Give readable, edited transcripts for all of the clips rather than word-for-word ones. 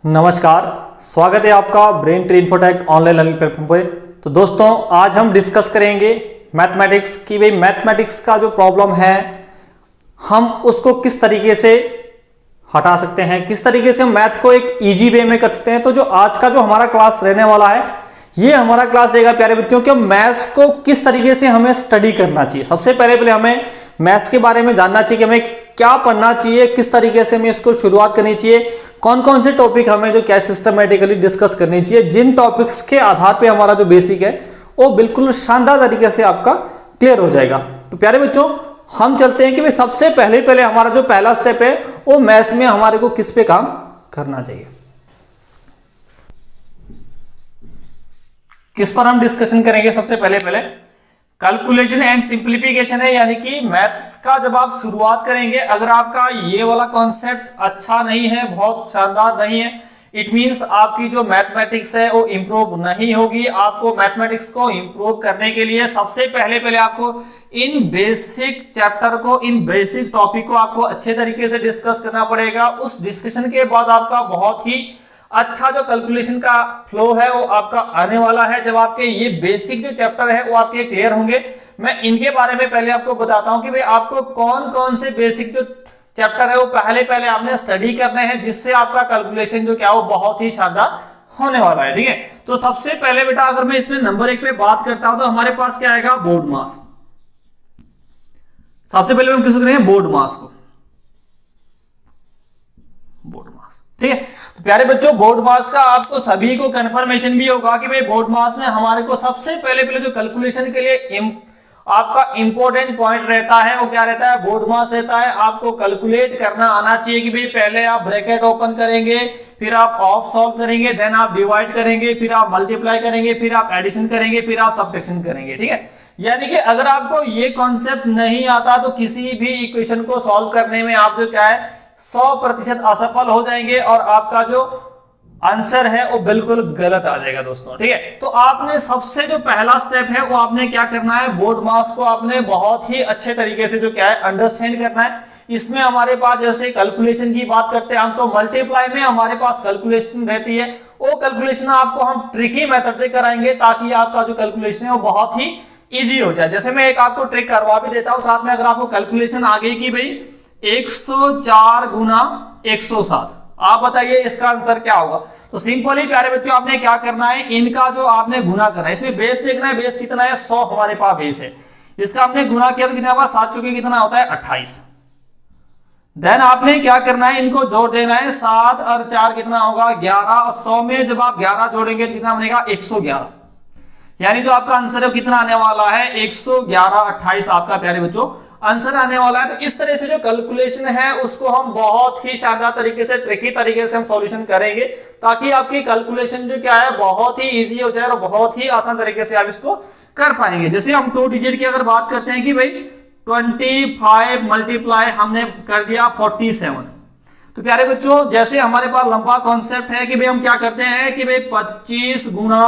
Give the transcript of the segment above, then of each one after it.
नमस्कार, स्वागत है आपका brain tree infotech online learning platform पे। तो दोस्तों, आज हम डिस्कस करेंगे मैथमेटिक्स की। भाई मैथमेटिक्स का जो प्रॉब्लम है हम उसको किस तरीके से हटा सकते हैं, किस तरीके से हम मैथ को एक इजी वे में कर सकते हैं। तो जो आज का जो हमारा क्लास रहने वाला है, ये हमारा क्लास रहेगा प्यारे बच्चों कि मैथ्स को किस तरीके से हमें स्टडी करना चाहिए। सबसे पहले हमें मैथ्स के बारे में जानना चाहिए कि हमें क्या पढ़ना चाहिए, किस तरीके से हमें इसको शुरुआत करनी चाहिए, कौन कौन से टॉपिक हमें जो क्या सिस्टमेटिकली डिस्कस करनी चाहिए, जिन टॉपिक्स के आधार पे हमारा जो बेसिक है वो बिल्कुल शानदार तरीके से आपका क्लियर हो जाएगा। तो प्यारे बच्चों, हम चलते हैं कि भाई सबसे पहले हमारा जो पहला स्टेप है वो मैथ्स में हमारे को किस पे काम करना चाहिए, किस पर हम डिस्कशन करेंगे। सबसे पहले कैलकुलेशन एंड सिंप्लीफिकेशन है, यानी कि मैथ्स का जब आप शुरुआत करेंगे, अगर आपका ये वाला कॉन्सेप्ट अच्छा नहीं है, बहुत शानदार नहीं है, इट मींस आपकी जो मैथमेटिक्स है वो इंप्रूव नहीं होगी। आपको मैथमेटिक्स को इंप्रूव करने के लिए सबसे पहले आपको इन बेसिक चैप्टर को, इन बेसिक टॉपिक को आपको अच्छे तरीके से डिस्कस करना पड़ेगा। उस डिस्कशन के बाद आपका बहुत ही अच्छा जो कैलकुलेशन का फ्लो है वो आपका आने वाला है। जब आपके ये बेसिक जो चैप्टर है वो आपके क्लियर होंगे, मैं इनके बारे में पहले आपको बताता हूं कि भाई आपको कौन कौन से बेसिक जो चैप्टर है वो पहले आपने स्टडी करने हैं, जिससे आपका कैलकुलेशन जो क्या वो बहुत ही शानदार होने वाला है। ठीक है, तो सबसे पहले बेटा अगर मैं इसमें नंबर 1 पे बात करता हूं तो हमारे पास क्या आएगा, बोर्ड मास। सबसे पहले हम किसको करेंगे, बोर्ड मास को, बोर्ड मास। ठीक है, तो प्यारे बच्चों, बोर्ड मास का आपको सभी को कंफर्मेशन भी होगा कि भाई बोर्ड मास में हमारे को सबसे पहले जो कैलकुलेशन के लिए आपका इंपॉर्टेंट पॉइंट रहता है वो क्या रहता है, बोर्ड मास रहता है। आपको कैलकुलेट करना आना चाहिए कि भाई पहले आप ब्रैकेट ओपन करेंगे, फिर आप ऑफ सॉल्व करेंगे, देन आप डिवाइड करेंगे, फिर आप मल्टीप्लाई करेंगे, फिर आप एडिशन करेंगे, फिर आप सब्ट्रैक्शन करेंगे। ठीक है, यानी कि अगर आपको ये कॉन्सेप्ट नहीं आता तो किसी भी इक्वेशन को सॉल्व करने में आप जो क्या है 100% असफल हो जाएंगे और आपका जो आंसर है वो बिल्कुल गलत आ जाएगा दोस्तों। ठीक है, तो आपने सबसे जो पहला स्टेप है वो आपने क्या करना है, बोर्ड मास को आपने बहुत ही अच्छे तरीके से जो क्या है अंडरस्टैंड करना है। इसमें हमारे पास जैसे कैलकुलेशन की बात करते हैं हम, तो मल्टीप्लाई में हमारे पास कैलकुलेशन रहती है, वो कैलकुलेशन आपको हम ट्रिकी मेथड से कराएंगे ताकि आपका जो कैलकुलेशन है वो बहुत ही इजी हो जाए। जैसे मैं एक आपको ट्रिक करवा भी देता हूं साथ में, अगर आपको कैलकुलेशन आ गई कि भाई 104 गुना 107, आप बताइए इसका आंसर क्या होगा। तो सिंपली प्यारे बच्चों आपने क्या करना है, इनका जो आपने गुना करना है, इसमें बेस देखना है, बेस कितना है 100 हमारे पास बेस है, इसका आपने गुना किया तो कितना होगा, 7 चौके कितना होता है 28। देन आपने क्या करना है, इनको जोड़ देना है, 7 और 4 कितना होगा 11, और 100 में जब आप 11 जोड़ेंगे तो कितना बनेगा 111, यानी जो आपका आंसर है कितना आने वाला है 111/28 आपका प्यारे बच्चों आंसर आने वाला है। तो इस तरह से जो कैलकुलेशन है उसको हम बहुत ही शानदार तरीके से, ट्रिकी तरीके से हम सॉल्यूशन करेंगे ताकि आपकी कैलकुलेशन जो क्या है बहुत ही इजी हो जाए और बहुत ही आसान तरीके से आप इसको कर पाएंगे। जैसे हम 2 डिजिट की अगर बात करते हैं कि भाई 25 मल्टीप्लाई हमने कर दिया 47, तो प्यारे बच्चों जैसे हमारे पास लंबा कॉन्सेप्ट है कि भाई हम क्या करते हैं कि भाई 25 गुना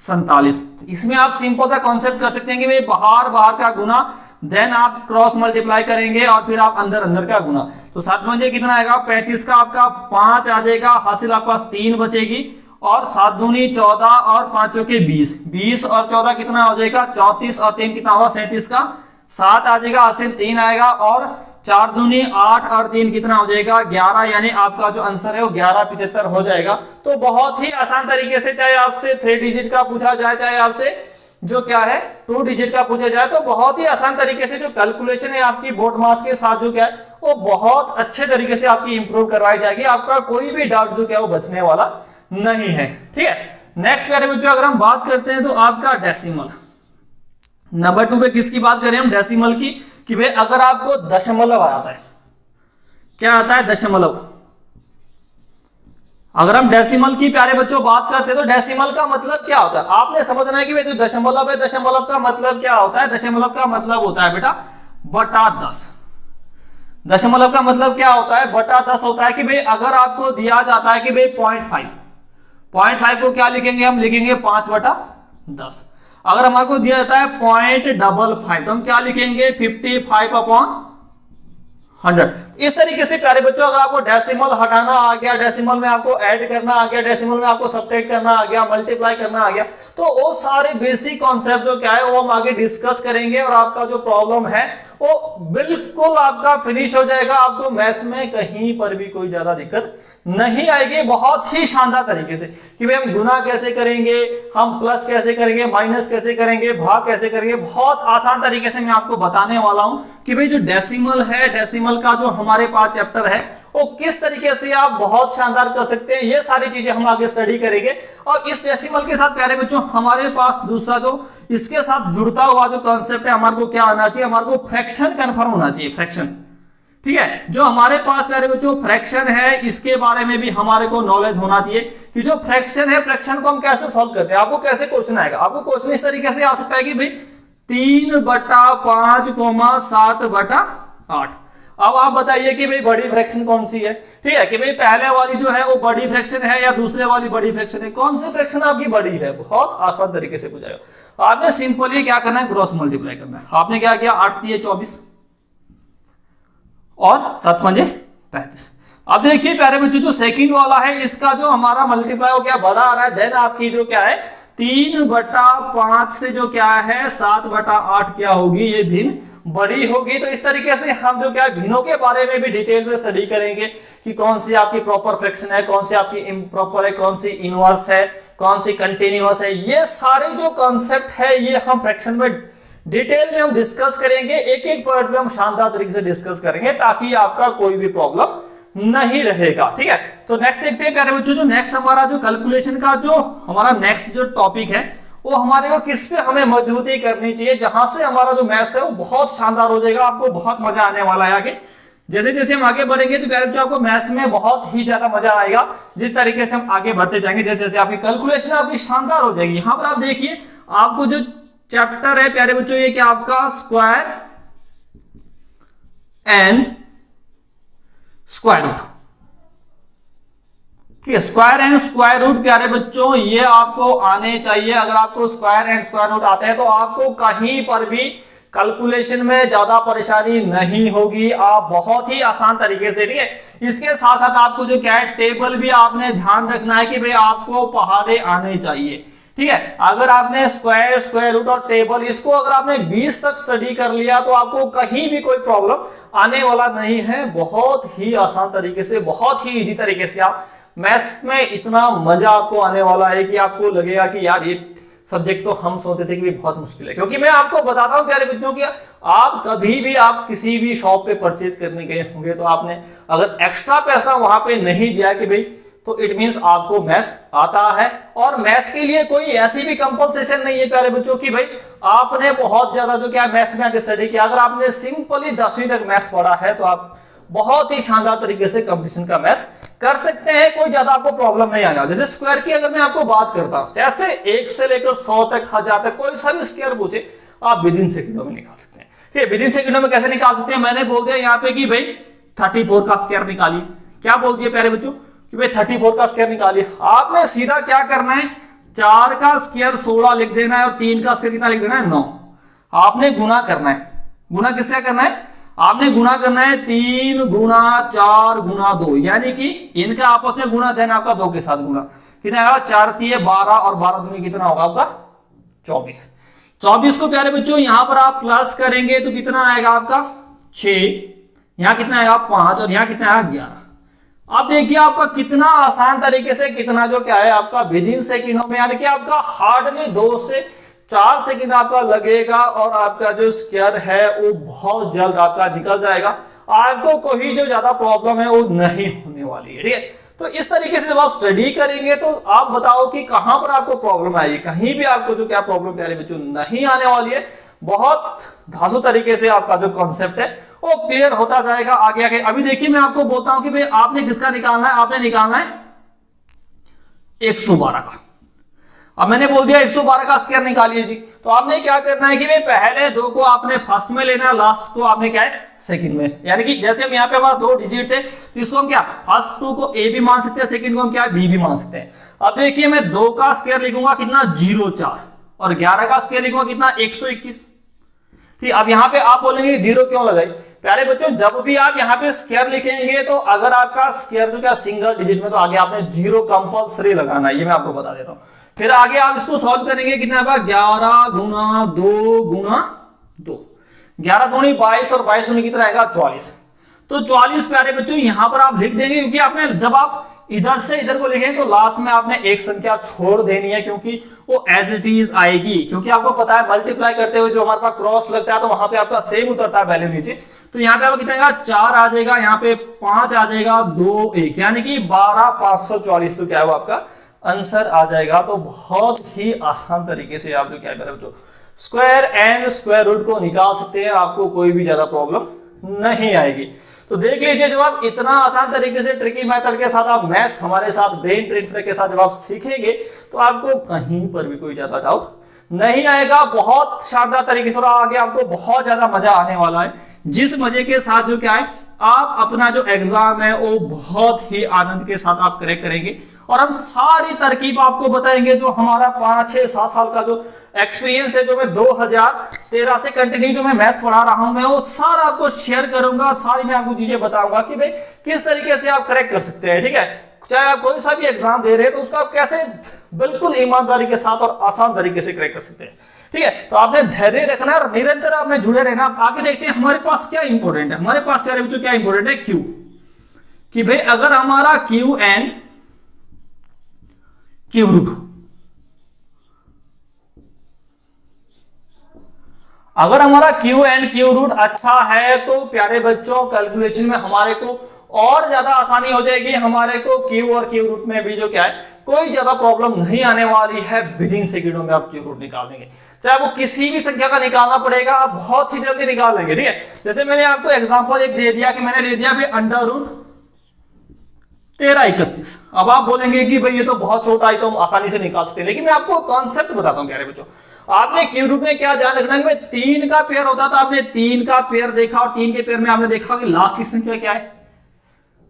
47, इसमें आप सिंपल सा कॉन्सेप्ट कर सकते हैं कि भाई बाहर का गुना, देन आप क्रॉस मल्टीप्लाई करेंगे और फिर आप अंदर का गुना, तो 7 में कितना आएगा 35 का आपका 5 आ जाएगा, हासिल आपके पास 3 बचेगी, और 7 दूनी 14 और 5 चौके 20, 20 और 14 कितना हो जाएगा 34, और 3 कितना होगा 37 का 7 आ जाएगा, हासिल 3 आएगा, और 4 दूनी 8 और 3 कितना हो जाएगा 11, यानी आपका जो आंसर है वो 1175 हो जाएगा। तो बहुत ही आसान तरीके से, चाहे आपसे 3 डिजिट का पूछा जाए, चाहे आपसे जो क्या है 2 डिजिट का पूछा जाए, तो बहुत ही आसान तरीके से जो कैलकुलेशन है आपकी बोर्ड मास के साथ जो क्या है वो बहुत अच्छे तरीके से आपकी इंप्रूव करवाई जाएगी। आपका कोई भी डाउट जो क्या है वो बचने वाला नहीं है। ठीक है, नेक्स्ट प्यारे बच्चों अगर हम बात करते हैं तो आपका डेसिमल, नंबर 2 पे किसकी बात करें हम, डेसिमल की, कि भाई अगर आपको दशमलव आता है, क्या आता है दशमलव, अगर हम डेसिमल की प्यारे बच्चों बात करते हैं तो डेसिमल का मतलब क्या होता है, आपने समझना है कि भाई जो दशमलव है, दशमलव का मतलब क्या होता है, दशमलव का मतलब होता है बेटा बटा 10। दशमलव का मतलब क्या होता है, बटा 10 होता है कि भाई अगर आपको दिया जाता है कि भाई 0.5 को क्या लिखेंगे हम, लिखेंगे 5/10। अगर हमारे को दिया जाता है 0.55 तो हम क्या लिखेंगे 55/100। 100। इस तरीके से प्यारे बच्चों अगर आपको डेसिमल हटाना आ गया, डेसिमल में आपको ऐड करना आ गया, डेसिमल में आपको सब्ट्रैक्ट करना आ गया, मल्टीप्लाई करना आ गया, तो वो सारे बेसिक कॉन्सेप्ट जो क्या है वो हम आगे डिस्कस करेंगे और आपका जो प्रॉब्लम है वो बिल्कुल आपका फिनिश हो जाएगा। आपको मैथ्स में कहीं पर भी कोई ज्यादा दिक्कत नहीं आएगी, बहुत ही शानदार तरीके से कि भाई हम गुना कैसे करेंगे, हम प्लस कैसे करेंगे, माइनस कैसे करेंगे, भाग कैसे करेंगे, बहुत आसान तरीके से मैं आपको बताने वाला हूं कि भाई जो डेसिमल है, डेसिमल का जो हमारे पास चैप्टर है वो किस तरीके से आप बहुत शानदार कर सकते हैं, ये सारी चीजें हम आगे स्टडी करेंगे। और इस डेसिमल के साथ प्यारे बच्चों हमारे पास दूसरा जो इसके साथ जुड़ता हुआ जो कॉन्सेप्ट है, हमारे को क्या आना चाहिए, हमारे को फ्रैक्शन कंफर्म होना चाहिए, फ्रैक्शन। ठीक है, जो हमारे पास प्यारे बच्चों फ्रैक्शन है इसके बारे में भी हमारे को नॉलेज होना चाहिए कि जो फ्रैक्शन है, फ्रैक्शन को हम कैसे सॉल्व करते हैं। आपको कैसे क्वेश्चन आएगा, आपको क्वेश्चन इस तरीके से आ सकता है कि भाई 3/5, 7/8। अब आप बताइए कि भाई बड़ी फ्रैक्शन कौन सी है। ठीक है, कि भाई पहले वाली जो है वो बड़ी फ्रैक्शन है या दूसरे वाली बड़ी फ्रैक्शन है, कौन सी फ्रैक्शन आपकी बड़ी है, बहुत आसान तरीके से पूछाएगा। आपने सिंपली क्या करना है, क्रॉस मल्टीप्लाई करना है। आपने क्या किया, 8 × 24 और 7 × 5 = 35। अब देखिए प्यारे बच्चों जो सेकंड वाला है इसका जो हमारा मल्टीप्लाई हो क्या बड़ा आ रहा है, देन आपकी जो क्या है 3/5 से जो क्या है 7/8 क्या होगी, ये भिन्न बड़ी होगी। तो इस तरीके से हम जो क्या भिन्नों के बारे में भी डिटेल में स्टडी करेंगे कि कौन सी आपकी प्रॉपर फ्रैक्शन है, कौन सी आपकी इम्प्रॉपर है, कौन सी इनवर्स है, कौन सी कंटिन्यूअस है। ये सारे जो कॉन्सेप्ट है ये हम फ्रैक्शन में डिटेल में हम डिस्कस करेंगे, एक एक पॉइंट में हम शानदार तरीके से डिस्कस करेंगे ताकि आपका कोई भी प्रॉब्लम नहीं रहेगा। ठीक है, तो नेक्स्ट देखते हैं प्यारे बच्चों, जो नेक्स्ट हमारा जो कैलकुलेशन का जो हमारा नेक्स्ट जो टॉपिक है वो हमारे को किस पे हमें मजबूती करनी चाहिए, जहां से हमारा जो मैथ्स है वो बहुत शानदार हो जाएगा, आपको बहुत मजा आने वाला है आगे। जैसे जैसे हम आगे बढ़ेंगे तो प्यारे बच्चों आपको मैथ्स में बहुत ही ज्यादा मजा आएगा, जिस तरीके से हम आगे बढ़ते जाएंगे जैसे जैसे आपकी कैलकुलेशन आपकी शानदार हो जाएगी। यहां पर आप देखिए आपको जो चैप्टर है प्यारे बच्चों ये क्या आपका स्क्वायर एंड स्क्वायर रूट। ठीक है, स्क्वायर एंड स्क्वायर रूट प्यारे बच्चों ये आपको आने चाहिए। अगर आपको स्क्वायर एंड स्क्वायर रूट आते हैं तो आपको कहीं पर भी कैलकुलेशन में ज्यादा परेशानी नहीं होगी, आप बहुत ही आसान तरीके से। ठीक है, इसके साथ साथ आपको जो क्या है टेबल भी आपने ध्यान रखना है कि भाई आपको पहाड़े आने चाहिए। ठीक है, अगर आपने स्क्वायर, स्क्वायर रूट और टेबल इसको अगर आपने 20 तक स्टडी कर लिया तो आपको कहीं भी कोई प्रॉब्लम आने वाला नहीं है। बहुत ही आसान तरीके से, बहुत ही इजी तरीके से आप मैथ्स में इतना मजा आपको आने वाला है कि आपको लगेगा कि यार ये सब्जेक्ट तो हम सोचते थे कि भी बहुत मुश्किल है। क्योंकि मैं आपको बताता हूं प्यारे बच्चों कि आप कभी भी आप किसी भी शॉप पे परचेज करने गए होंगे तो आपने अगर एक्स्ट्रा पैसा वहां पे नहीं दिया कि भाई, तो इट मींस आपको मैथ्स आता है। और मैथ्स के लिए कोई ऐसी भी कंपनसेशन नहीं है प्यारे बच्चों की भाई आपने बहुत ज्यादा जो क्या मैथ्स में आगे स्टडी किया। अगर आपने सिंपली 10वीं तक मैथ्स पढ़ा है तो आप बहुत ही शानदार तरीके से कंपटीशन का मैथ्स कर सकते हैं, कोई ज्यादा आपको प्रॉब्लम नहीं आने वाला। जैसे स्क्वायर की अगर मैं आपको बात करता हूं, जैसे 1 से लेकर 100 तक, 1000 तक कोई सा भी स्क्वायर पूछे आप विद इन सेकंडों में निकाल सकते हैं। ठीक है, विद इन सेकंडों में कैसे निकाल सकते हैं, मैंने बोल दिया यहाँ पे कि भाई 34 का स्क्वायर निकालिए। क्या बोल दिया प्यारे बच्चों कि भाई 34 का स्क्वायर निकालिए। आपने सीधा क्या करना है, 4 का स्क्वायर 16 लिख देना है और 3 का स्क्वायर कितना लिख देना है, 9। आपने गुना करना है, गुना किससे करना है, आपने गुना करना है 3 × 4 × 2, यानी कि इनका आपस में गुना देना आपका 2 के साथ गुना कितना आएगा, 4 × 3 = 12 और 12 दूनी कितना होगा आपका 24। 24 को प्यारे बच्चों यहां पर आप प्लस करेंगे तो कितना आएगा आपका 6, यहां कितना आएगा 5 और यहां कितना आएगा 11। अब देखिए आपका कितना आसान तरीके से कितना जो क्या है आपका विद इन सेकंडों में, यानी कि आपका हार्डली 2 से 4 सेकंड आपका लगेगा और आपका जो स्क्वायर है वो बहुत जल्द आपका निकल जाएगा। आपको कोई जो ज्यादा प्रॉब्लम है वो नहीं होने वाली है। ठीक है, तो इस तरीके से जब आप स्टडी करेंगे तो आप बताओ कि कहां पर आपको प्रॉब्लम आएगी, कहीं भी आपको जो क्या प्रॉब्लम प्यारे बच्चों नहीं आने वाली है। बहुत धांसू तरीके से आपका जो कॉन्सेप्ट है वो क्लियर होता जाएगा आगे आगे। अभी देखिए मैं आपको बोलता हूं कि भाई आपने किसका निकालना है, आपने निकालना है 112 का। अब मैंने बोल दिया 112 का स्क्वायर निकालिए जी, तो आपने क्या करना है कि भाई पहले 2 को आपने फर्स्ट में लेना है, लास्ट को आपने क्या है सेकंड में। यानी कि जैसे हम यहाँ पे हमारा 2 डिजिट थे तो इसको हम क्या फर्स्ट 2 को ए भी मान सकते हैं, सेकंड को हम क्या बी भी मान सकते हैं। अब देखिए मैं 2 का स्क्वायर लिखूंगा कितना 0,4 और 11 का स्क्वायर लिखूंगा कितना 121। ठीक, अब यहाँ पे आप बोलेंगे 0 क्यों लगाई, प्यारे बच्चों जब भी आप यहाँ पे स्क्वायर लिखेंगे तो अगर आपका स्क्वायर जो क्या सिंगल डिजिट में, तो आगे आपने 0 कंपल्सरी लगाना है, ये मैं आपको बता देता हूँ। फिर आगे आप इसको सॉल्व करेंगे, कितना होगा 11 गुना 2 गुना 2, 11 दूनी 22 और 22 दूनी कितना आएगा 44। तो 44 प्यारे बच्चों यहां पर आप लिख देंगे, क्योंकि आपने जब आप इधर से इधर को लिखें तो लास्ट में आपने एक संख्या छोड़ देनी है, क्योंकि वो एज इट इज आएगी। क्योंकि आपको पता है मल्टीप्लाई करते हुए जो हमारे पास क्रॉस लगता है तो वहां पे आपका सेम उतरता है वैल्यू नीचे। तो यहाँ पे आपको कितना आएगा 4 आ जाएगा, यहाँ पे 5 आ जाएगा, 2 1 यानी कि 12 544 तो क्या है वो आपका आंसर आ जाएगा। तो बहुत ही आसान तरीके से आप जो क्या है बच्चों स्क्वायर एंड स्क्वायर रूट को निकाल सकते हैं, आपको कोई भी ज्यादा प्रॉब्लम नहीं आएगी। तो देख लीजिए जब आप इतना आसान तरीके से ट्रिकी मेथड के साथ आप मैथ्स हमारे साथ ब्रेन ट्रेन के साथ जब आप सीखेंगे तो आपको कहीं पर भी कोई ज्यादा डाउट नहीं आएगा। बहुत शानदार तरीके से, और आगे आपको बहुत ज्यादा मजा आने वाला है, जिस मजे के साथ जो क्या है आप अपना जो एग्जाम है वो बहुत ही आनंद के साथ आप क्रैक करेंगे। और हम सारी तरकीब आपको बताएंगे, जो हमारा 5 6 7 साल का जो एक्सपीरियंस है, जो मैं 2013 से कंटिन्यू जो मैं मैथ्स पढ़ा रहा हूं, मैं वो सारा आपको शेयर करूंगा और सारी मैं आपको चीजें बताऊंगा कि भाई किस तरीके से आप करेक्ट कर सकते हैं। ठीक है, चाहे आप कोई सा भी एग्जाम दे रहे हैं तो उसको आप कैसे बिल्कुल ईमानदारी के साथ और आसान तरीके से करेक्ट कर सकते हैं। ठीक है, तो आपने धैर्य रखना है और निरंतर आपने जुड़े रहना। आगे देखते हैं हमारे पास क्या इंपॉर्टेंट है। हमारे पास क्या इंपॉर्टेंट है क्यू, कि भाई अगर हमारा क्यू एन क्यू रूट, अगर हमारा क्यू एंड क्यू रूट अच्छा है तो प्यारे बच्चों कैलकुलेशन में हमारे को और ज्यादा आसानी हो जाएगी। हमारे को क्यू और क्यू रूट में भी जो क्या है कोई ज्यादा प्रॉब्लम नहीं आने वाली है। विद इन सेकंडों में आप क्यू रूट निकाल देंगे, चाहे वो किसी भी संख्या का निकालना पड़ेगा, आप बहुत ही जल्दी निकाल लेंगे। ठीक है, जैसे मैंने आपको एग्जांपल एक दे दिया कि मैंने ले दिया अंडर रूट 1331। अब आप बोलेंगे कि भाई ये तो बहुत छोटा है तो हम आसानी से निकाल सकते हैं, लेकिन मैं आपको कॉन्सेप्ट बताता हूं प्यारे बच्चों। आपने क्यू रूट में क्या ध्यान रखना है कि 3 का पेयर होता था, आपने 3 का पेयर देखा और 3 के पेयर में आपने देखा कि लास्ट की संख्या क्या है।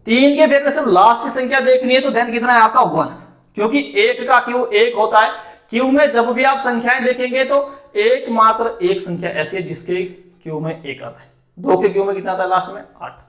3 के पेयर में सिर्फ लास्ट की संख्या देखनी है, तो देन कितना है आपका 1, क्योंकि 1 का क्यू 1 होता है। क्यू में जब भी आप संख्याएं देखेंगे तो एकमात्र एक संख्या ऐसी है जिसके क्यू में 1 आता है। 2 के क्यू में कितना आता है लास्ट में 8,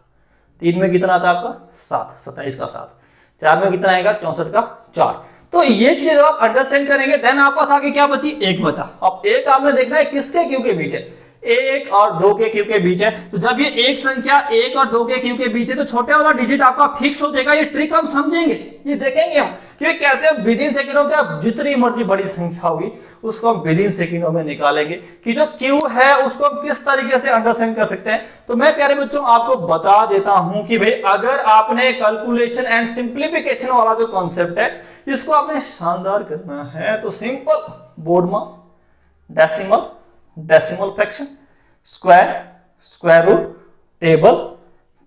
3 में कितना आता है आपका 7, 27 का 7, 4 में कितना आएगा 64 का 4। तो ये चीजें जब आप अंडरस्टैंड करेंगे देन आपके पास आगे क्या बची, 1 बचा। अब 1 आपने देखना है किसके क्यू के बीच है, 1 और 2 के क्यू के बीच है। तो जब ये एक संख्या 1 और 2 के क्यू के बीच है तो छोटे वाला डिजिट आपका फिक्स हो जाएगा। ये ट्रिक हम समझेंगे, ये देखेंगे हम कि कैसे विद इन सेकंडों में जितनी मर्जी बड़ी संख्या होगी उसको हम विद इन सेकंडों में निकालेंगे कि जो क्यू है उसको हम किस तरीके से अंडरस्टैंड कर सकते हैं। तो मैं प्यारे बच्चों आपको बता देता हूं कि भाई अगर आपने कैलकुलेशन एंड सिंप्लीफिकेशन वाला जो कॉन्सेप्ट है इसको आपने शानदार करना है तो simple BODMAS, decimal, decimal fraction, square, square root, table,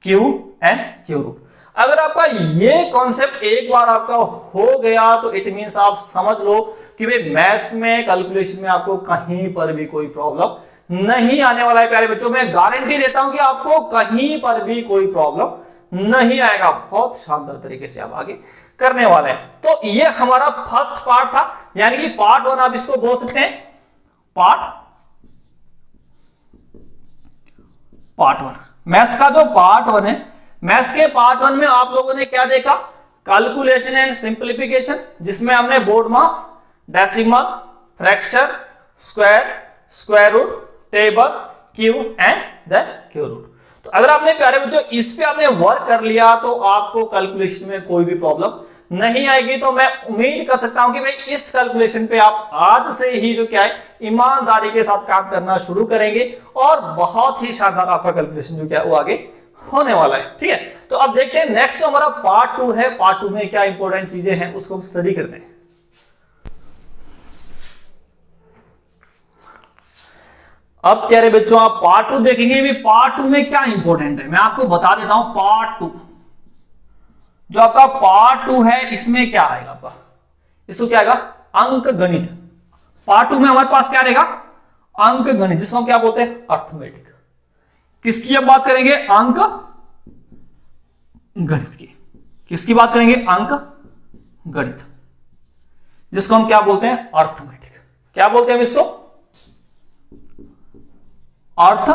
cube and cube root. अगर आपका ये कॉन्सेप्ट एक बार आपका हो गया तो इट मींस आप समझ लो कि भाई मैथ्स में कैलकुलेशन में आपको कहीं पर भी कोई प्रॉब्लम नहीं आने वाला है। प्यारे बच्चों मैं गारंटी देता हूं कि आपको कहीं पर भी कोई प्रॉब्लम नहीं आएगा। बहुत शानदार तरीके से आप आगे करने वाले हैं। तो ये हमारा फर्स्ट पार्ट था, यानी कि पार्ट 1 आप इसको बोल सकते हैं पार्ट 1। मैथ्स का जो पार्ट 1 है, मैथ्स के पार्ट 1 में आप लोगों ने क्या देखा, कैलकुलेशन एंड सिंप्लीफिकेशन, जिसमें हमने BODMAS, decimal, fraction, square, square root, table, cube and then cube root. तो अगर आपने प्यारे बच्चों इस पे आपने वर्क कर लिया तो आपको कैलकुलेशन में कोई भी प्रॉब्लम नहीं आएगी। तो मैं उम्मीद कर सकता हूं कि भाई इस कैलकुलेशन पे आप आज से ही जो क्या है ईमानदारी के साथ काम करना शुरू करेंगे और बहुत ही शानदार आपका कैलकुलेशन जो क्या है वो आगे होने वाला है। ठीक है, तो अब देखते हैं नेक्स्ट जो हमारा पार्ट 2 है, पार्ट 2 में क्या इंपॉर्टेंट चीजें हैं उसको हम स्टडी करते हैं। अब प्यारे बच्चों आप पार्ट 2 देखेंगे, भी पार्ट 2 में क्या इंपॉर्टेंट है मैं आपको बता देता हूं। पार्ट 2 जो आपका पार्ट 2 है इसमें क्या आएगा आपका, इसको क्या आएगा अंक गणित। पार्ट 2 में हमारे पास क्या रहेगा अंक गणित, जिसको हम क्या बोलते हैं अर्थमेटिक। किसकी हम बात करेंगे, अंक गणित की। किसकी बात करेंगे, अंक गणित, जिसको हम क्या बोलते हैं अर्थमेटिक। क्या बोलते हैं हम इसको, अर्थ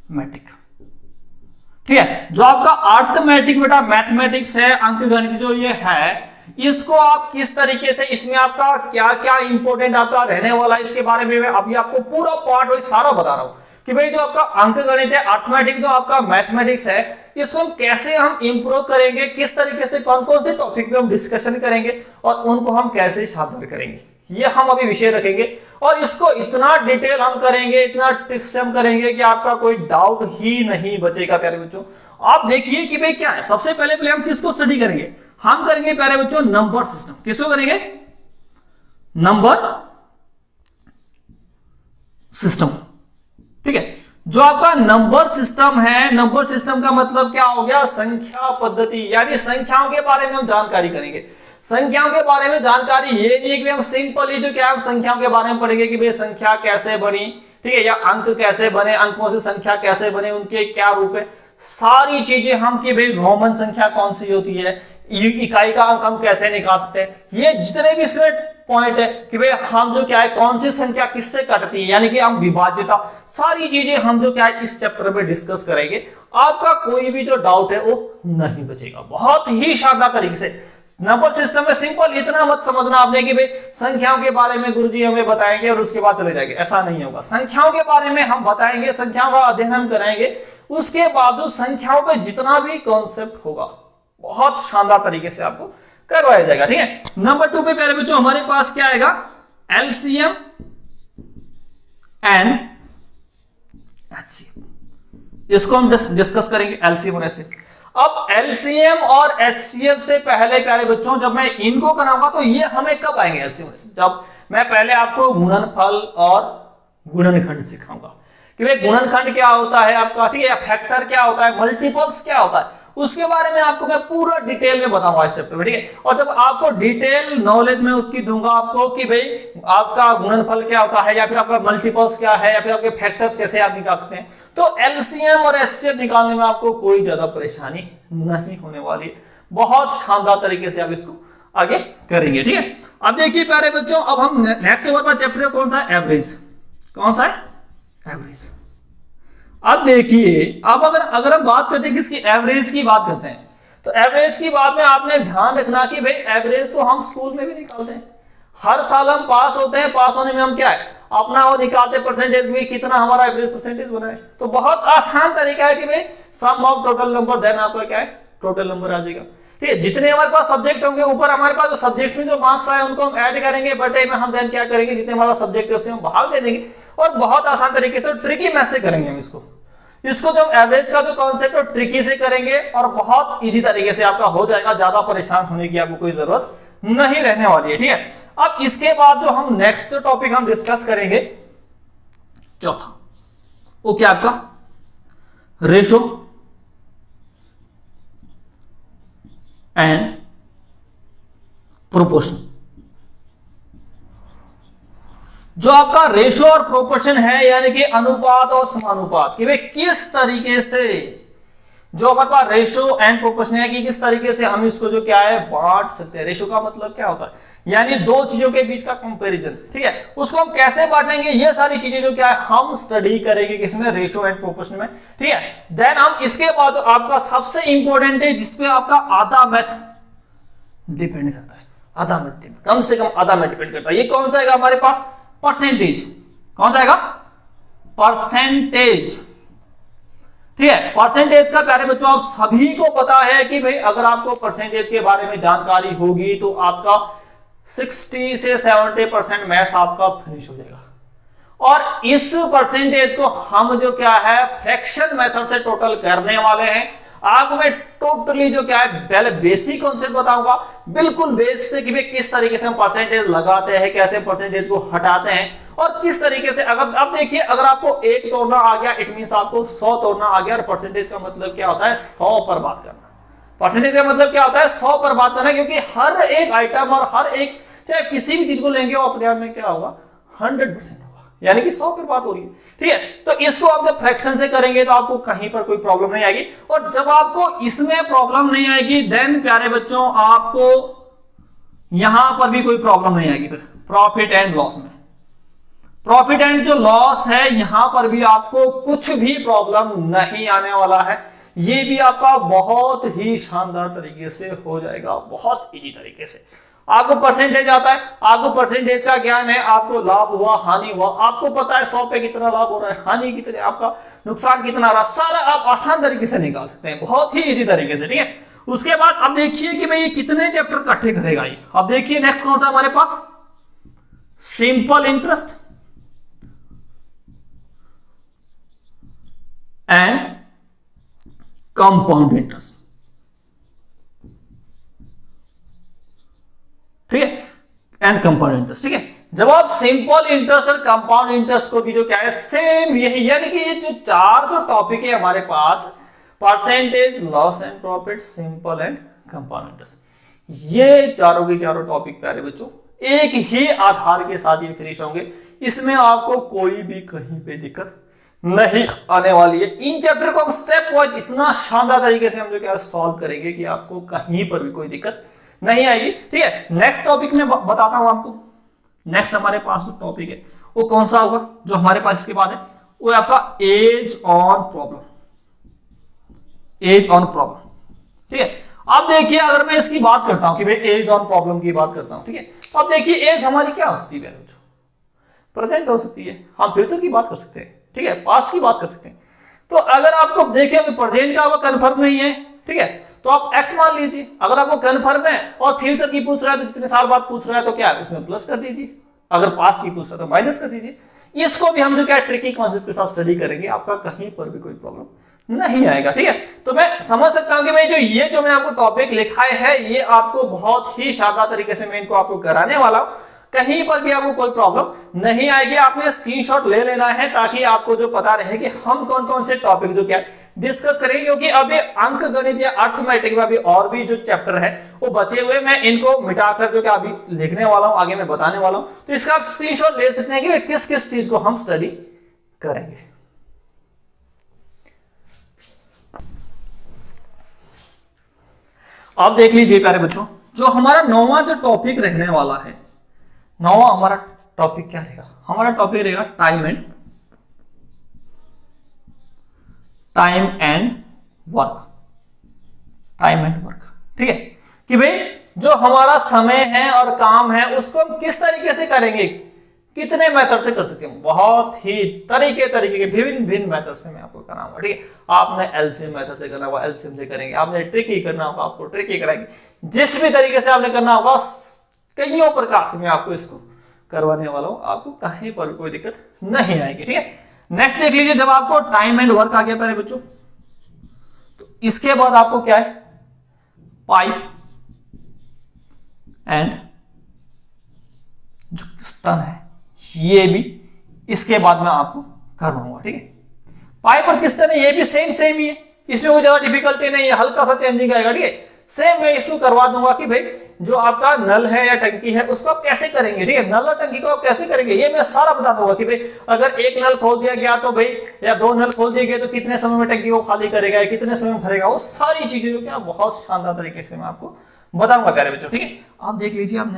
मैटिक। ठीक है, जो आपका अर्थमेटिक बेटा मैथमेटिक्स है, अंकगणित जो ये है, इसको आप किस तरीके से, इसमें आपका क्या क्या इंपॉर्टेंट आपका रहने वाला है, इसके बारे में मैं अभी आपको पूरा पार्ट वाइज सारा बता रहा हूं कि भाई जो आपका अंकगणित है, अर्थमेटिक जो आपका मैथमेटिक्स है, इसको हम कैसे हम इंप्रूव करेंगे, किस तरीके से कौन कौन से टॉपिक पे हम डिस्कशन करेंगे और उनको हम कैसे साधन करेंगे, ये हम अभी विषय रखेंगे। और इसको इतना डिटेल हम करेंगे, इतना ट्रिक से हम करेंगे कि आपका कोई डाउट ही नहीं बचेगा प्यारे बच्चों। आप देखिए कि भाई क्या है, सबसे पहले हम किसको स्टडी करेंगे, हम करेंगे प्यारे बच्चों नंबर सिस्टम। किसको करेंगे, नंबर सिस्टम। ठीक है, जो आपका नंबर सिस्टम है, नंबर सिस्टम का मतलब क्या हो गया, संख्या पद्धति, यानी संख्याओं के बारे में हम जानकारी करेंगे। संख्याओं के बारे में जानकारी ये नहीं है कि हम सिंपली जो क्या हम संख्याओं के बारे में पढ़ेंगे कि भाई संख्या कैसे बनी, ठीक है, या अंक कैसे बने, अंकों से संख्या कैसे बने, उनके क्या रूप है, सारी चीजें हम कि भाई रोमन संख्या कौन सी होती है, इकाई का अंक हम कैसे निकाल सकते हैं, ये जितने भी इसमें पॉइंट है कि भाई हम जो क्या है कौन सी संख्या किससे कटती है, यानी कि हम विभाज्यता, सारी चीजें हम जो क्या है इस चैप्टर में डिस्कस करेंगे। आपका कोई भी जो डाउट है वो नहीं बचेगा, बहुत ही शानदार तरीके से। नंबर सिस्टम में सिंपल इतना मत समझना आपने कि भाई संख्याओं के बारे में गुरुजी हमें बताएंगे और उसके बाद चले जाएंगे, ऐसा नहीं होगा। संख्याओं के बारे में हम बताएंगे, संख्याओं का अध्ययन हम कराएंगे, उसके बाद उस संख्याओं पे जितना भी कॉन्सेप्ट होगा बहुत शानदार तरीके से आपको करवाया जाएगा। ठीक है, नंबर 2 पे प्यारे बच्चों हमारे पास क्या आएगा, एलसीएम एंड एचसीएफ, इसको हम डिस्कस करेंगे, एलसीएम और एचसीएफ। अब एलसीएम और एचसीएफ से पहले प्यारे बच्चों जब मैं इनको कराऊंगा तो ये हमें कब आएंगे एलसीएम, जब मैं पहले आपको गुणनफल और गुणनखंड सिखाऊंगा कि भाई गुणनखंड क्या होता है आपका, ठीक है, फैक्टर क्या होता है, मल्टीपल्स क्या होता है, उसके बारे में आपको मैं पूरा डिटेल में बताऊंगा इस चैप्टर में। ठीक है, और जब आपको डिटेल नॉलेज में उसकी दूंगा आपको कि भाई आपका गुणनफल क्या होता है, या फिर आपका मल्टीपल्स क्या है, या फिर आपके फैक्टर्स कैसे आप निकाल सकते हैं, तो एलसीएम और एचसीएफ निकालने में आपको कोई ज्यादा परेशानी नहीं होने वाली, बहुत शानदार तरीके से आप इसको आगे करेंगे। ठीक है, अब देखिए प्यारे बच्चों, अब हम नेक्स्ट हमारे पास चैप्टर कौन सा है, एवरेज। कौन सा है, एवरेज। अब देखिए, अब अगर हम बात करते हैं किसकी, एवरेज की बात करते हैं, तो एवरेज की बात में आपने ध्यान रखना कि भाई एवरेज तो हम स्कूल में भी निकालते हैं, हर साल हम पास होते हैं, पास होने में हम क्या है अपना वो निकालते परसेंटेज में कितना हमारा एवरेज परसेंटेज बना है। तो बहुत आसान तरीका है कि भाई सम ऑफ टोटल नंबर, देन आपका क्या है टोटल नंबर आ जाएगा। ठीक है, जितने हमारे पास सब्जेक्ट होंगे, ऊपर हमारे पास जो सब्जेक्ट में जो मार्क्स आए उनको हम ऐड करेंगे, बटे में हम देन क्या करेंगे, जितने हमारा सब्जेक्ट है उससे हम भाग दे देंगे, और बहुत आसान तरीके से ट्रिकी मैथ से करेंगे हम इसको जो एवरेज का जो कॉन्सेप्ट है ट्रिकी से करेंगे और बहुत इजी तरीके से आपका हो जाएगा, ज्यादा परेशान होने की आपको कोई जरूरत नहीं रहने वाली है। ठीक है, अब इसके बाद जो हम नेक्स्ट टॉपिक हम डिस्कस करेंगे चौथा, वो क्या आपका रेशो एंड प्रोपोर्शन। जो आपका रेशो और प्रोपोर्शन है, यानी कि अनुपात और समानुपात, कि भाई किस तरीके से जो हमारे पास रेशो एंड प्रोपोर्शन है कि किस तरीके से हम इसको जो क्या है बांट सकते हैं। रेशो का मतलब क्या होता है, यानी दो चीजों के बीच का कंपैरिजन। ठीक है, उसको हम कैसे बांटेंगे, ये सारी चीजें जो क्या है हम स्टडी करेंगे किसमें, रेशो एंड प्रोपोर्शन में। ठीक है, देन हम इसके बाद आपका सबसे इंपॉर्टेंट है जिसपे आपका आधा मैथ डिपेंड करता है, आधा मैथ कम से कम आधा मैथ डिपेंड करता है। ये कौन सा आएगा हमारे पास, परसेंटेज। कौन सा आएगा, परसेंटेज। ठीक है, परसेंटेज का प्यारे बच्चों आप सभी को पता है कि भाई अगर आपको परसेंटेज के बारे में जानकारी होगी तो आपका 60 से 70% मैथ्स आपका फिनिश हो जाएगा। और इस परसेंटेज को हम जो क्या है फ्रैक्शन मेथड से टोटल करने वाले हैं। आपको मैं टोटली जो क्या है पहले बेसिक कॉन्सेप्ट बताऊंगा, बिल्कुल बेस से कि भाई किस तरीके से हम परसेंटेज लगाते हैं, कैसे परसेंटेज को हटाते हैं, और किस तरीके से अगर अब देखिए अगर आपको 1 तोड़ना आ गया इट मींस आपको 100 तोड़ना आ गया। और परसेंटेज का मतलब क्या होता है, 100 पर बात करना। परसेंटेज का मतलब क्या होता है, 100 पर बात करना, क्योंकि हर एक आइटम और हर एक चाहे किसी भी चीज को लेंगे वो अपने आप में क्या होगा 100% होगा, यानी कि 100 पर बात हो रही है। ठीक है, तो इसको आप जब फ्रैक्शन से करेंगे तो आपको कहीं पर कोई प्रॉब्लम नहीं आएगी। और जब आपको इसमें प्रॉब्लम नहीं आएगी देन प्यारे बच्चों आपको यहां पर भी कोई प्रॉब्लम नहीं आएगी। फिर प्रॉफिट एंड लॉस में, प्रॉफिट एंड जो लॉस है यहां पर भी आपको कुछ भी प्रॉब्लम नहीं आने वाला है। ये भी आपका बहुत ही शानदार तरीके से हो जाएगा, बहुत इजी तरीके से। आपको परसेंटेज आता है, आपको परसेंटेज का ज्ञान है, आपको लाभ हुआ हानि हुआ, आपको पता है 100 पे कितना लाभ हो रहा है, हानि कितने, आपका नुकसान कितना रहा, सारा आप आसान तरीके से निकाल सकते हैं, बहुत ही इजी तरीके से। ठीक है, उसके बाद अब देखिए कि भाई ये कितने चैप्टर इकट्ठे करेगा ये। अब देखिए नेक्स्ट कौन सा हमारे पास, simple interest and compound interest. ठीक है, एंड कंपाउंड इंटरेस्ट। ठीक है, जब आप सिंपल इंटरेस्ट और कंपाउंड इंटरेस्ट को भी जो क्या है सेम यही, यानी कि ये जो चार जो टॉपिक है हमारे पास, percentage, loss and profit, simple and compound interest, ये चारों के चारों टॉपिक प्यारे बच्चों एक ही आधार के साथ ये फिनिश होंगे। इसमें आपको कोई भी कहीं पे दिक्कत नहीं आने वाली है। इन चैप्टर को हम स्टेप वाइज इतना शानदार तरीके से हम जो क्या सॉल्व करेंगे कि आपको कहीं पर भी कोई दिक्कत नहीं आएगी। ठीक है, नेक्स्ट टॉपिक में बताता हूं आपको। नेक्स्ट हमारे पास जो टॉपिक है वो कौन सा होगा जो हमारे पास इसके बाद है, वो है आपका age on problem, age on problem. ठीक है, अब देखिए अगर मैं इसकी बात करता हूं कि भाई एज ऑन प्रॉब्लम की बात करता हूं, ठीक है, तो अब देखिए एज हमारी क्या हो सकती है, प्रेजेंट हो सकती है, हम फ्यूचर की बात कर सकते हैं, ठीक है, पास्ट की बात कर सकते हैं। तो अगर आपको देखें प्रेजेंट का आपका कंफर्म नहीं है, ठीक है, तो आप एक्स मान लीजिए। अगर आपको कंफर्म है और फ्यूचर की पूछ रहा है तो जितने साल बाद पूछ रहा है तो क्या है उसमें प्लस कर दीजिए, अगर पास्ट की पूछ रहा है तो माइनस कर दीजिए। इसको भी हम जो क्या ट्रिकी कॉन्सेप्ट के साथ स्टडी करेंगे, आपका कहीं पर भी कोई प्रॉब्लम नहीं आएगा। ठीक है, तो मैं समझ सकता हूं कि भाई जो मैंने आपको टॉपिक लिखा है ये आपको बहुत ही शानदार तरीके से मैं इनको आपको कराने वाला हूं, कहीं पर भी आपको कोई प्रॉब्लम नहीं आएगी। आपने स्क्रीनशॉट ले लेना है ताकि आपको जो पता रहे कि हम कौन कौन से टॉपिक जो क्या डिस्कस करेंगे, क्योंकि अभी अंक गणित या अर्थमेटिक में अभी और भी जो चैप्टर है वो बचे हुए, मैं इनको मिटाकर जो क्या अभी लिखने वाला हूं, आगे मैं बताने वाला हूं। तो इसका आप स्क्रीनशॉट ले सकते हैं कि किस किस चीज को हम स्टडी करेंगे। आप देख लीजिए प्यारे बच्चों, जो हमारा नौवां जो टॉपिक रहने वाला है, नौवां हमारा टॉपिक क्या रहेगा, हमारा टॉपिक रहेगा time and work, time and work. ठीक है, कि भाई जो हमारा समय है और काम है उसको हम किस तरीके से करेंगे, कितने मेथड से कर सकते हैं, बहुत ही तरीके के विभिन्न मेथड से मैं आपको कराऊंगा। ठीक है, आपने एलसीएम मेथड से करना होगा, एलसीएम से करेंगे, आपने ट्रिकी करना होगा, आपको ट्रिकी कराएंगे, जिस भी तरीके से आपने करना होगा कईयों प्रकार से मैं आपको इसको करवाने वाला हूं, आपको कहीं पर कोई दिक्कत नहीं आएगी। ठीक है, नेक्स्ट देख लीजिए, जब आपको टाइम एंड वर्क आ गया प्यारे बच्चों, तो इसके बाद आपको क्या है, पाइप एंड जो स्टन है ये भी इसके बाद मैं आपको करवाऊंगा। ठीक है, पाइप और किस्टन है ये भी सेम ही है, इसमें कोई ज्यादा डिफिकल्टी नहीं है, हल्का सा चेंजिंग आएगा। ठीक है, सेम मैं इसको करवा दूंगा कि भाई जो आपका नल है या टंकी है उसको आप कैसे करेंगे। ठीक है, नल और टंकी को आप कैसे करेंगे ये मैं सारा बता दूंगा कि भाई अगर एक नल खोल दिया गया तो भाई, या दो नल खोल दिए गए तो कितने समय में टंकी को खाली करेगा, कितने समय में भरेगा, वो सारी चीजें जो क्या बहुत शानदार तरीके से मैं आपको बताऊंगा प्यारे बच्चों। ठीक है, आप देख लीजिए, आप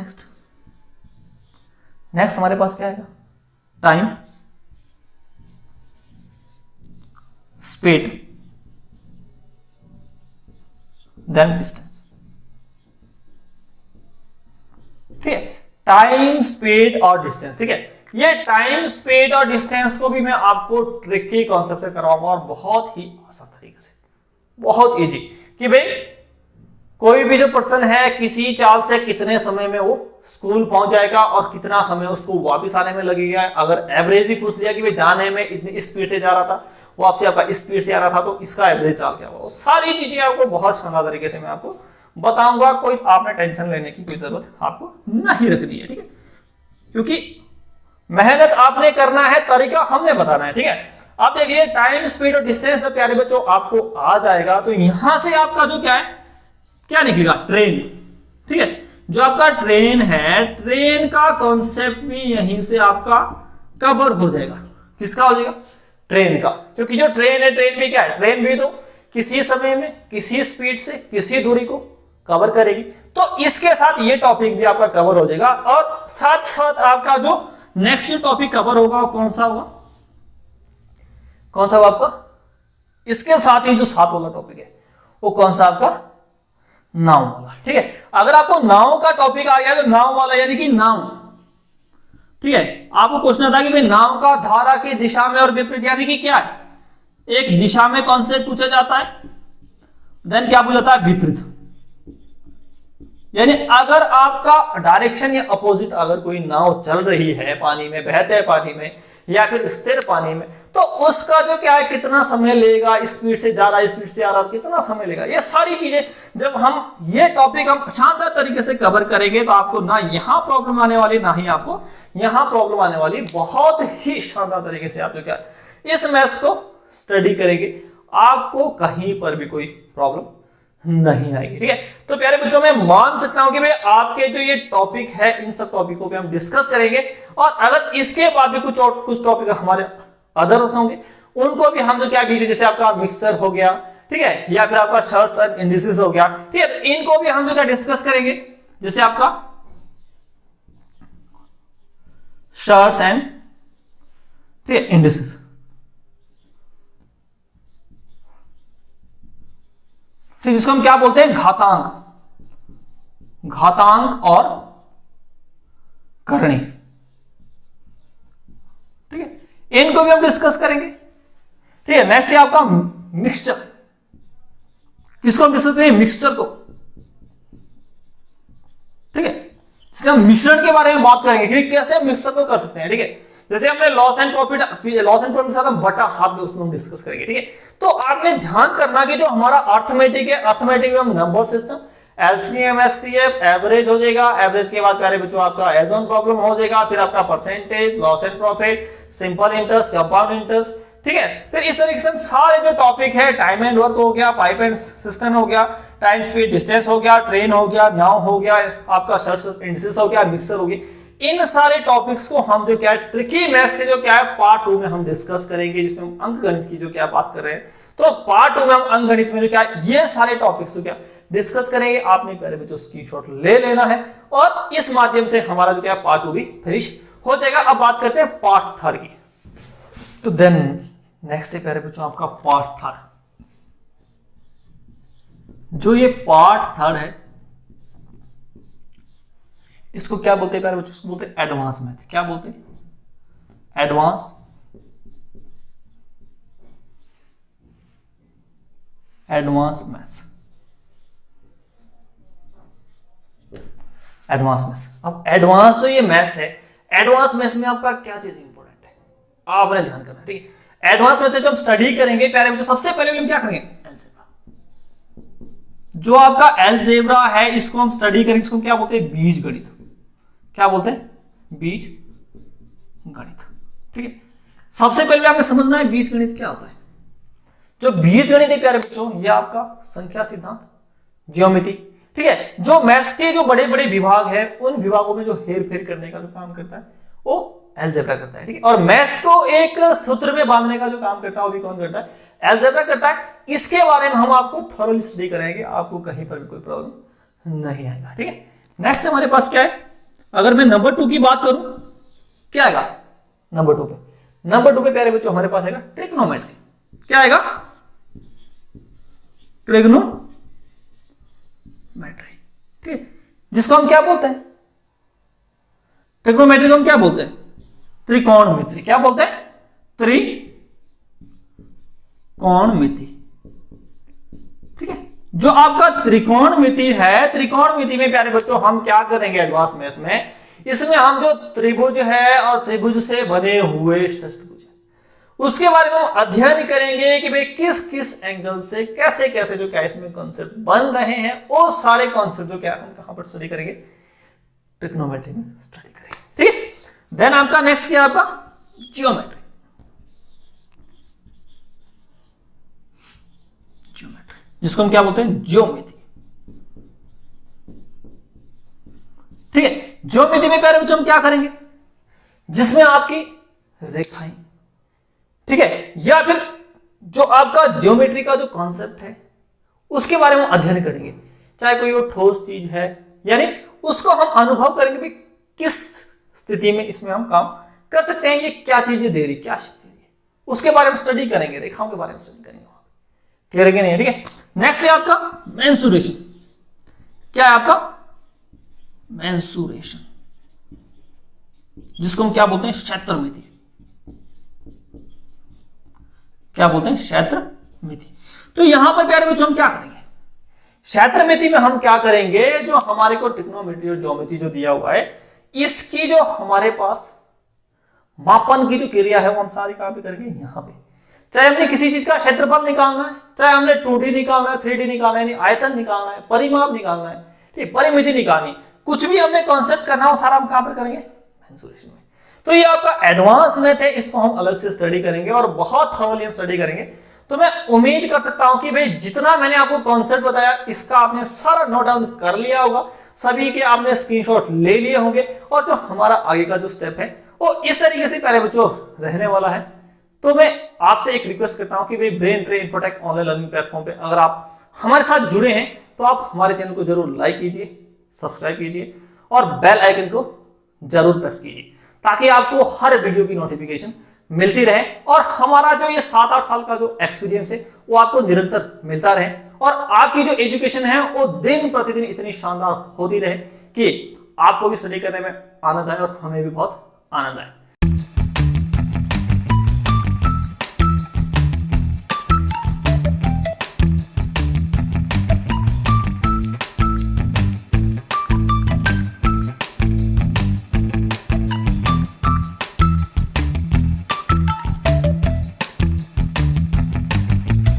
नेक्स्ट हमारे पास क्या है, टाइम, स्पीड, देन डिस्टेंस। ठीक है, टाइम, स्पीड और डिस्टेंस। ठीक है, ये टाइम, स्पीड और डिस्टेंस को भी मैं आपको ट्रिकी कॉन्सेप्ट से करवाऊंगा और बहुत ही आसान तरीके से, बहुत इजी, कि भाई कोई भी जो पर्सन है किसी चाल से कितने समय में वो स्कूल पहुंच जाएगा और कितना समय उसको वापस आने में लगेगा। अगर एवरेज भी पूछ लिया कि भाई जाने में इतनी स्पीड से जा रहा था, वापसी आपका स्पीड से आ रहा था, तो इसका एवरेज चाल क्या होगा, सारी चीजें आपको बहुत शानदार तरीके से मैं आपको बताऊंगा। कोई आपने टेंशन लेने की कोई जरूरत आपको नहीं रखनी है। ठीक है, क्योंकि मेहनत आपने करना है, तरीका हमने बताना है। ठीक है, आप देखिए टाइम, स्पीड और डिस्टेंस जब प्यारे बच्चों आपको आ जाएगा तो यहां से आपका जो क्या है, क्या निकलेगा, ट्रेन। ठीक है, जो आपका ट्रेन है, ट्रेन का कॉन्सेप्ट भी यहीं से आपका कवर हो जाएगा। किसका हो जाएगा, ट्रेन का, क्योंकि जो ट्रेन है, ट्रेन भी क्या है, ट्रेन भी तो किसी समय में किसी स्पीड से किसी दूरी को कवर करेगी। तो इसके साथ ये टॉपिक भी आपका कवर हो जाएगा और साथ साथ आपका जो नेक्स्ट जो टॉपिक कवर होगा वो कौन सा होगा, कौन सा होगा आपका, इसके साथ ही जो साथ वाला टॉपिक है वो कौन सा आपका, नाउन वाला। ठीक है, अगर आपको नाउन का टॉपिक आ गया तो नाउन वाला यानी कि नाउन, ठीक है, आपको पूछना था कि भाई नाउन का धारा की दिशा में और विपरीत यानी कि क्या है, एक दिशा में कॉन्सेप्ट पूछा जाता है, देन क्या पूछा जाता है, विपरीत। यानी अगर आपका डायरेक्शन या अपोजिट, अगर कोई नाव चल रही है पानी में, बहते पानी में या फिर स्थिर पानी में, तो उसका जो क्या है, कितना समय लेगा, स्पीड से जा रहा है, स्पीड से आ रहा है, कितना समय लेगा, ये सारी चीजें जब हम ये टॉपिक हम शानदार तरीके से कवर करेंगे तो आपको ना यहां प्रॉब्लम आने वाली, ना ही आपको यहां प्रॉब्लम आने वाली। बहुत ही शानदार तरीके से आप जो क्या इस मैथ्स को स्टडी करेंगे, आपको कहीं पर भी कोई प्रॉब्लम नहीं आएगी। ठीक है, तो प्यारे बच्चों मैं मान सकता हूं कि भाई आपके जो ये टॉपिक है, इन सब टॉपिकों पे हम डिस्कस करेंगे, और अगर इसके बाद भी कुछ टॉपिक हमारे अदर्स होंगे उनको भी हम जो क्या वीडियो, जैसे आपका मिक्सचर हो गया, ठीक है, या फिर आपका शॉर्ट्स एंड इंडिसेस हो गया, ठीक है, तो इनको भी हम जो क्या डिस्कस करेंगे, जैसे आपका शॉर्ट्स एंड, ठीक है, इंडिसेस। ठीक, जिसको हम क्या बोलते हैं, घातांक, घातांक और करणी। ठीक है, इनको भी हम डिस्कस करेंगे। ठीक है, नेक्स्ट है आपका मिक्सचर, किसको हम डिस्कस करेंगे, मिक्सचर को। ठीक है, इसलिए हम मिश्रण के बारे में बात करेंगे कि कैसे हम मिक्सचर को कर सकते हैं। ठीक है, जैसे हमने लॉस एंड प्रॉफिट के साथ हम बटा साथ में उसको हम डिस्कस करेंगे। ठीक है, तो आपने ध्यान करना कि जो हमारा अर्थमेटिक है, अर्थमेटिक में हम number system, LCM, HCF, average हो जाएगा, एवरेज के बाद प्यारे बच्चों आपका एज ऑन प्रॉब्लम हो जाएगा, फिर आपका percentage, loss and profit, simple interest, compound interest. ठीक है, फिर इस तरीके से सारे जो टॉपिक है, टाइम एंड वर्क हो गया, पाइप एंड सिस्टम हो गया, टाइम स्पीड डिस्टेंस हो गया, ट्रेन हो गया, नाव हो गया, आपका सर्च इंडिसेस हो गया, मिक्सर हो गया, इन सारे टॉपिक्स को हम जो क्या है ट्रिकी मैथ से जो क्या है पार्ट 2 में हम डिस्कस करेंगे, जिसमें हम अंक गणित की जो क्या बात कर रहे हैं। तो पार्ट 2 में हम अंक गणित में जो क्या है ये सारे टॉपिक्स को क्या डिस्कस करेंगे। आपने पहले बच्चों स्क्रीनशॉट ले लेना है, और इस माध्यम से हमारा जो क्या पार्ट 2 भी फिनिश हो जाएगा। अब बात करते हैं पार्ट 3 की। तो देन नेक्स्ट है प्यारे बच्चों आपका पार्ट 3। जो ये पार्ट 3 है इसको क्या बोलते हैं प्यारे बच्चों, इसको बोलते हैं एडवांस मैथ। क्या बोलते हैं, एडवांस मैथ्स, एडवांस मैथ्स। अब एडवांस जो ये मैथ्स है, एडवांस मैथ्स में आपका क्या चीज इंपॉर्टेंट है, आपने ध्यान करना। ठीक है, एडवांस मैथ्स जब स्टडी करेंगे प्यारे बच्चों, सबसे पहले हम क्या करेंगे, अलजेब्रा। जो आपका अलजेब्रा है इसको हम स्टडी करेंगे, इसको क्या बोलते हैं, बीज गणित। क्या बोलते हैं, बीज गणित। ठीक है, सबसे पहले आपने समझना है बीज गणित क्या होता है। जो बीज गणित है प्यारे बच्चों, ये आपका संख्या सिद्धांत, ज्योमेट्री, ठीक है, जो मैथ्स के जो बड़े बड़े विभाग है उन विभागों में जो हेर फेर करने का जो काम करता है वो अलजेब्रा करता है। ठीक है, और मैथ्स को एक सूत्र में बांधने का जो काम करता है वो भी कौन करता है, अलजेब्रा करता है। इसके बारे में हम आपको थोरोली स्टडी कराएंगे, आपको कहीं पर भी कोई प्रॉब्लम नहीं आएगा। ठीक है, नेक्स्ट हमारे पास क्या है, अगर मैं नंबर 2 की बात करूं, क्या आएगा नंबर 2 पे, नंबर 2 पे प्यारे बच्चों हमारे पास आएगा ट्रिग्नोमेट्री। क्या आएगा, ट्रिग्नोमेट्री। ठीक है, जिसको हम क्या बोलते हैं, ट्रिग्नोमेट्री को हम क्या बोलते हैं, त्रिकोणमिति। क्या बोलते हैं, त्रिकोणमिति। ठीक है, जो आपका त्रिकोणमिति है, त्रिकोणमिति में प्यारे बच्चों हम क्या करेंगे एडवांस मैथ्स में, इसमें हम जो त्रिभुज है और त्रिभुज से बने हुए षष्ठभुज है उसके बारे में हम अध्ययन करेंगे कि भाई किस किस एंगल से कैसे कैसे जो क्या इसमें कॉन्सेप्ट बन रहे हैं, वो सारे कॉन्सेप्ट जो क्या हम कहां पर स्टडी करेंगे, ट्रिग्नोमेट्री में स्टडी करेंगे। ठीक है, देन आपका नेक्स्ट क्या आपका ज्योमेट्री। जिसको हम क्या बोलते हैं, ज्योमिति। ठीक है, ज्योमिति में प्यारे बच्चों हम क्या करेंगे, जिसमें आपकी रेखाएं, ठीक है, या फिर जो आपका ज्योमेट्री का जो कॉन्सेप्ट है उसके बारे में अध्ययन करेंगे। चाहे कोई वो ठोस चीज है, यानी उसको हम अनुभव करेंगे भी किस स्थिति में इसमें हम काम कर सकते हैं। ये क्या चीजें दे रही, क्या दे रही है, उसके बारे में स्टडी करेंगे, रेखाओं के बारे में स्टडी करेंगे। क्लियर है कि नहीं? ठीक है। नेक्स्ट है आपका मेंसुरेशन। क्या है आपका? मेंसुरेशन, जिसको हम क्या बोलते हैं? क्षेत्रमिति। क्या बोलते हैं? क्षेत्रमिति। तो यहां पर प्यारे बच्चों हम क्या करेंगे? क्षेत्रमिति में हम क्या करेंगे, जो हमारे को ट्रिग्नोमेट्री और ज्योमेट्री जो दिया हुआ है, इसकी जो हमारे पास मापन की जो क्रिया है वो हम सारी कहां पे करेंगे? यहां पे। चाहे हमने किसी चीज का क्षेत्रफल निकालना है, चाहे हमने 2D निकालना है, 3D निकालना है, आयतन निकालना है, परिमाप निकालना है, ठीक, परिमिति निकालनी, कुछ भी हमने कॉन्सेप्ट करना है, वो सारा हम कहां पर करेंगे? मेंसुरेशन में। तो ये आपका एडवांस मैथ है, इसको हम अलग से स्टडी करेंगे और बहुत थॉरली हम स्टडी करेंगे। तो मैं उम्मीद कर सकता हूं कि भाई जितना मैंने आपको कॉन्सेप्ट बताया, इसका आपने सारा नोट डाउन कर लिया होगा, सभी के आपने स्क्रीनशॉट ले लिए होंगे, और जो हमारा आगे का जो स्टेप है वो इस तरीके से प्यारे बच्चों रहने वाला है। तो मैं आपसे एक रिक्वेस्ट करता हूं कि भाई brain train infotech online learning platform पे अगर आप हमारे साथ जुड़े हैं तो आप हमारे चैनल को जरूर लाइक कीजिए, सब्सक्राइब कीजिए और बेल आइकन को जरूर प्रेस कीजिए, ताकि आपको हर वीडियो की नोटिफिकेशन मिलती रहे और हमारा जो ये 7-8 साल का जो एक्सपीरियंस है वो आपको निरंतर मिलता रहे और आपकी जो एजुकेशन है वो दिन प्रतिदिन इतनी शानदार होती रहे कि आपको भी स्टडी करने में आनंद आए और हमें भी बहुत आनंद आए।